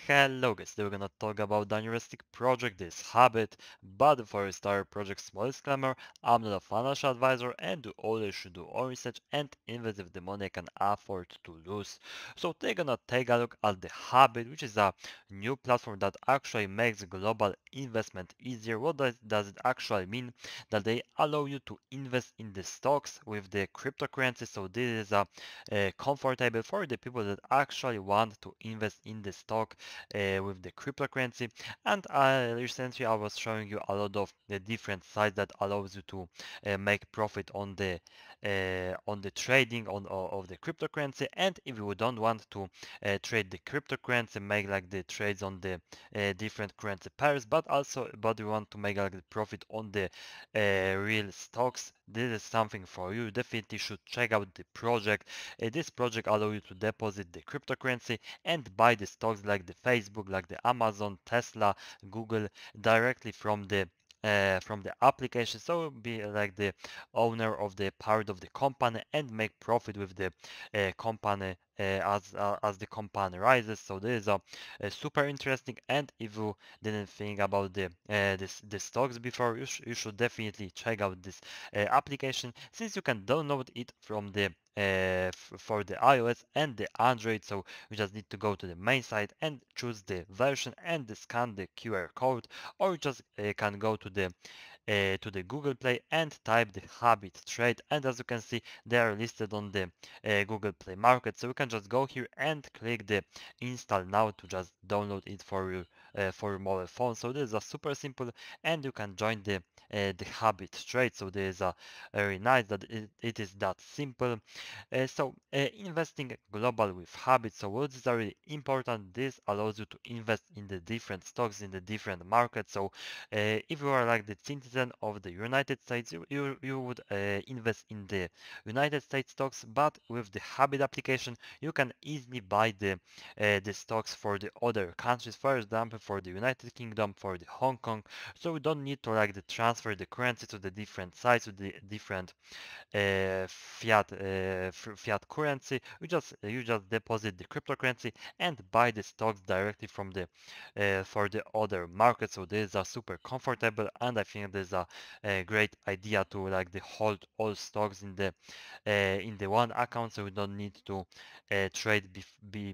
Hello guys, today we're gonna talk about the interesting project, this Habit, but before we start project, small disclaimer, I'm not a financial advisor and do always should do own research and invest if the money I can afford to lose. So they're gonna take a look at the Habit, which is a new platform that actually makes global investment easier. What does it actually mean? That they allow you to invest in the stocks with the cryptocurrency. So this is comfortable for the people that actually want to invest in the stock with the cryptocurrency. And recently I was showing you a lot of the different sites that allows you to make profit on the trading of the cryptocurrency. And if you don't want to trade the cryptocurrency, make like the trades on the different currency pairs, but you want to make like the profit on the real stocks, this is something for you. Definitely should check out the project. This project allows you to deposit the cryptocurrency and buy the stocks like the Facebook, like the Amazon, Tesla, Google directly from the application. So be like the owner of the part of the company and make profit with the company as the company rises. So this is a super interesting. And if you didn't think about the stocks before, you should definitely check out this application, since you can download it from the for the iOS and the Android. So you just need to go to the main site and choose the version and scan the QR code, or you just can go to the Google Play and type the Habit Trade. And as you can see, they are listed on the Google Play Market. So you can just go here and click the install now to just download it for your mobile phone. So this is a super simple, and you can join the Habit Trade. So this is a very nice that it is that simple. Investing global with Habit. So what is really important? This allows you to invest in the different stocks in the different markets. So if you are like the citizen of the United States, you would invest in the United States stocks, but with the Habit application, you can easily buy the stocks for the other countries, for example, for the United Kingdom, for the Hong Kong. So you don't need to like the transfer the currency to the different sites, to the different fiat currency. You just deposit the cryptocurrency and buy the stocks directly from the for the other markets. So this is super comfortable, and I think this is a great idea to like the hold all stocks in the one account, so we don't need to trade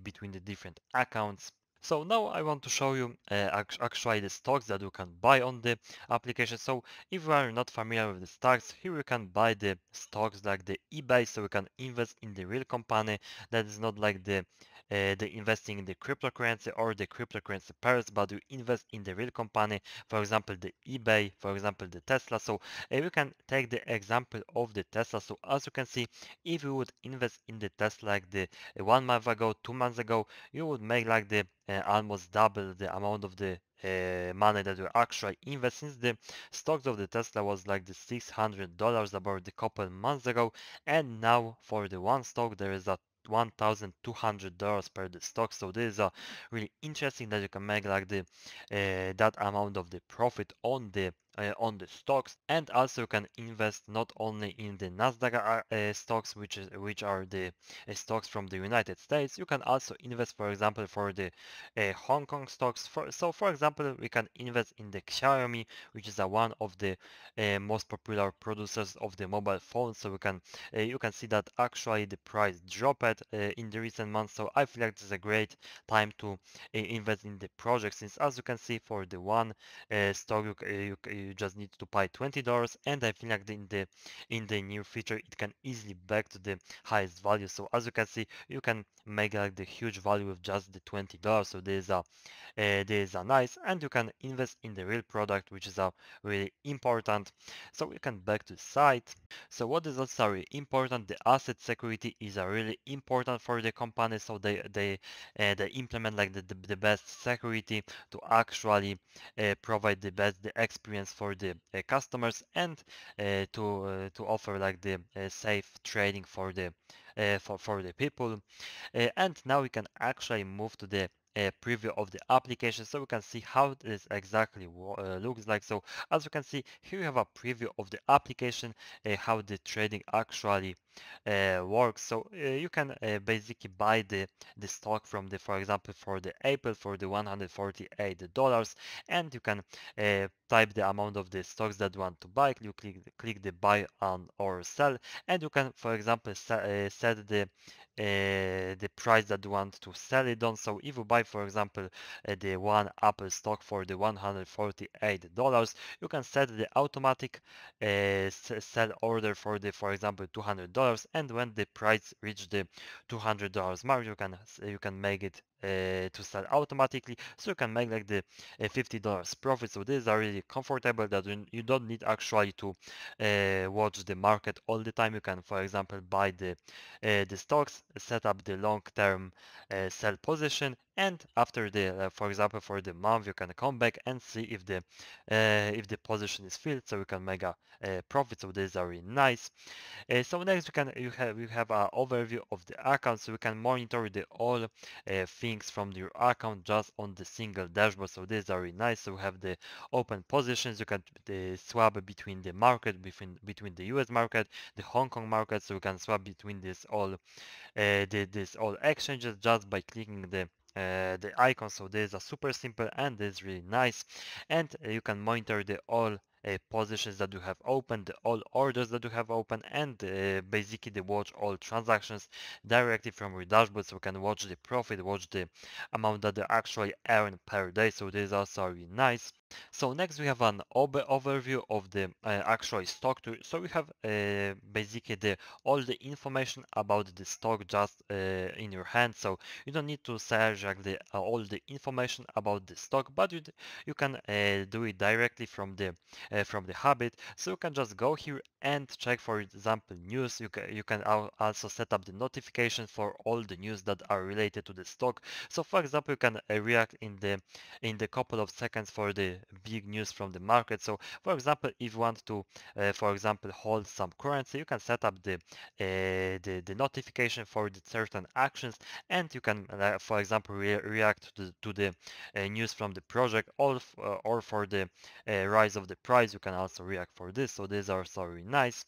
between the different accounts. So now I want to show you actually the stocks that you can buy on the application. So if you are not familiar with the stocks, here you can buy the stocks like the eBay, so you can invest in the real company that is not like the investing in the cryptocurrency or the cryptocurrency pairs, but you invest in the real company, for example the eBay, for example the Tesla. So we can take the example of the Tesla. So as you can see, if you would invest in the Tesla like the 1 month ago, 2 months ago, you would make like the almost double the amount of the money that you actually invest, since the stocks of the Tesla was like the $600 about the couple months ago, and now for the one stock there is a $1,200 per the stock. So this is really interesting that you can make like the that amount of the profit on the stocks. And also you can invest not only in the Nasdaq stocks, which are the stocks from the United States. You can also invest, for example, for the Hong Kong stocks. For example, we can invest in the Xiaomi, which is one of the most popular producers of the mobile phones. So you can see that actually the price dropped in the recent months. So I feel like this is a great time to invest in the project, since as you can see, for the one stock you just need to pay $20, and I feel like in the near future it can easily back to the highest value. So as you can see, you can make like the huge value with just the $20. So there's a nice, and you can invest in the real product, which is a really important. So we can back to the site. So what is also really important, the asset security is a really important for the company. So they implement like the best security to actually provide the best the experience for the customers, and to offer like the safe trading for the people. And now we can actually move to the preview of the application, so we can see how this exactly looks like. So as you can see here, we have a preview of the application, how the trading actually works. So you can basically buy the stock from the, for example, for the Apple for the $148, and you can type the amount of the stocks that you want to buy. You click the buy on or sell, and you can, for example, set the price that you want to sell it on. So if you buy, for example, the one Apple stock for the $148, you can set the automatic sell order for the, for example, $200, and when the price reach the $200 mark, you can make it to sell automatically, so you can make like the $50 profit. So this is really comfortable that you don't need actually to watch the market all the time. You can, for example, buy the stocks, set up the long-term sell position, and after the, for example, for the month, you can come back and see if the position is filled, so you can make a profit. So this is very nice. So next you have an overview of the account, so you can monitor the all things from your account just on the single dashboard. So this is very nice. So you have the open positions. You can swap between the market, between the US market, the Hong Kong market. So you can swap between this all exchanges just by clicking the icon. So this is super simple and this is really nice. And you can monitor the all positions that you have opened, the all orders that you have opened, and basically the watch all transactions directly from your dashboard. So you can watch the profit, watch the amount that they actually earn per day. So this is also really nice. So next we have an overview of the actual stock. So we have basically all the information about the stock just in your hand. So you don't need to search like all the information about the stock, but you can do it directly from the habit. So you can just go here and check, for example, news. You can also set up the notification for all the news that are related to the stock. So for example, you can react in the couple of seconds for the big news from the market. So for example, if you want to for example, hold some currency, you can set up the notification for the certain actions, and you can for example react to the news from the project, or for the rise of the price. You can also react for this. So these are so really nice.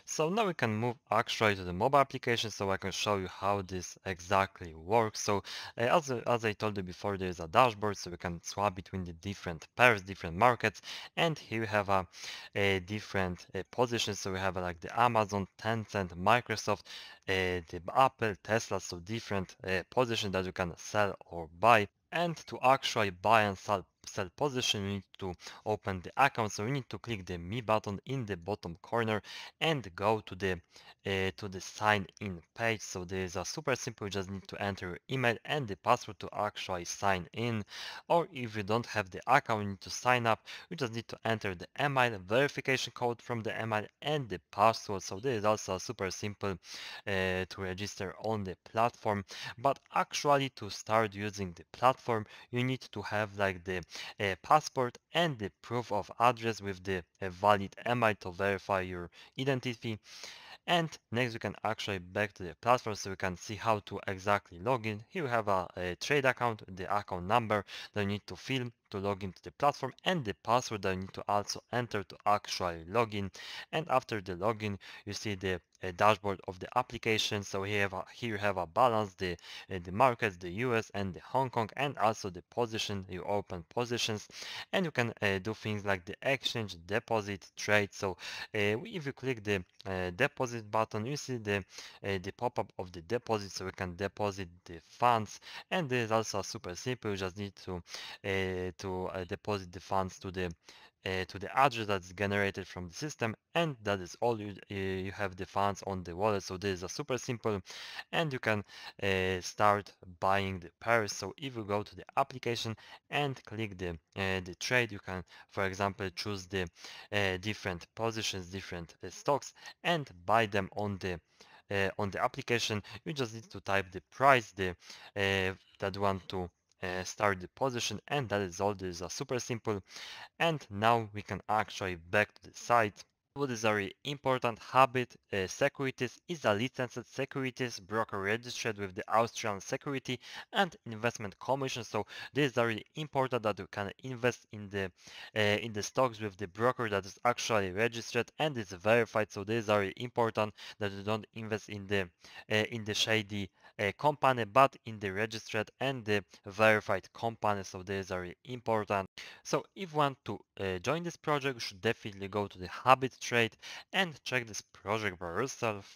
So now we can move actually to the mobile application, so I can show you how this exactly works. So as I told you before, there is a dashboard, so we can swap between the different pairs, different markets, and here we have a different positions. So we have like the Amazon, Tencent, Microsoft, the Apple, Tesla, so different positions that you can sell or buy. And to actually buy and sell position, you need to open the account. So you need to click the Me button in the bottom corner and go to the sign in page. So there is a super simple, you just need to enter your email and the password to actually sign in. Or if you don't have the account, you need to sign up, you just need to enter the email verification code from the email and the password. So this is also super simple to register on the platform. But actually to start using the platform, you need to have like the passport and the proof of address with the valid email to verify your identity. And next we can actually back to the platform, so we can see how to exactly log in. Here we have a trade account, the account number that you need to fill to log into the platform, and the password that you need to also enter to actually log in. And after the login, you see the dashboard of the application. So here you have a balance, the markets, the US and the Hong Kong, and also the position, you open positions, and you can do things like the exchange, deposit, trade. So if you click the deposit button, you see the pop-up of the deposit, so we can deposit the funds. And this is also super simple. You just need to deposit the funds to the address that's generated from the system, and that is all. You have the funds on the wallet. So this is a super simple, and you can start buying the pairs. So if you go to the application and click the trade, you can, for example, choose the different positions, different stocks, and buy them on the application. You just need to type the price that you want to start the position, and that is all. This is super simple. And now we can actually back to the site. What is very important, Habit Securities is a licensed securities broker registered with the Austrian Security and Investment Commission. So this is very important that you can invest in the stocks with the broker that is actually registered and is verified. So this is very important that you don't invest in the shady company, but in the registered and the verified company. So this is very important. So if you want to join this project, you should definitely go to the Habit Trade and check this project by yourself.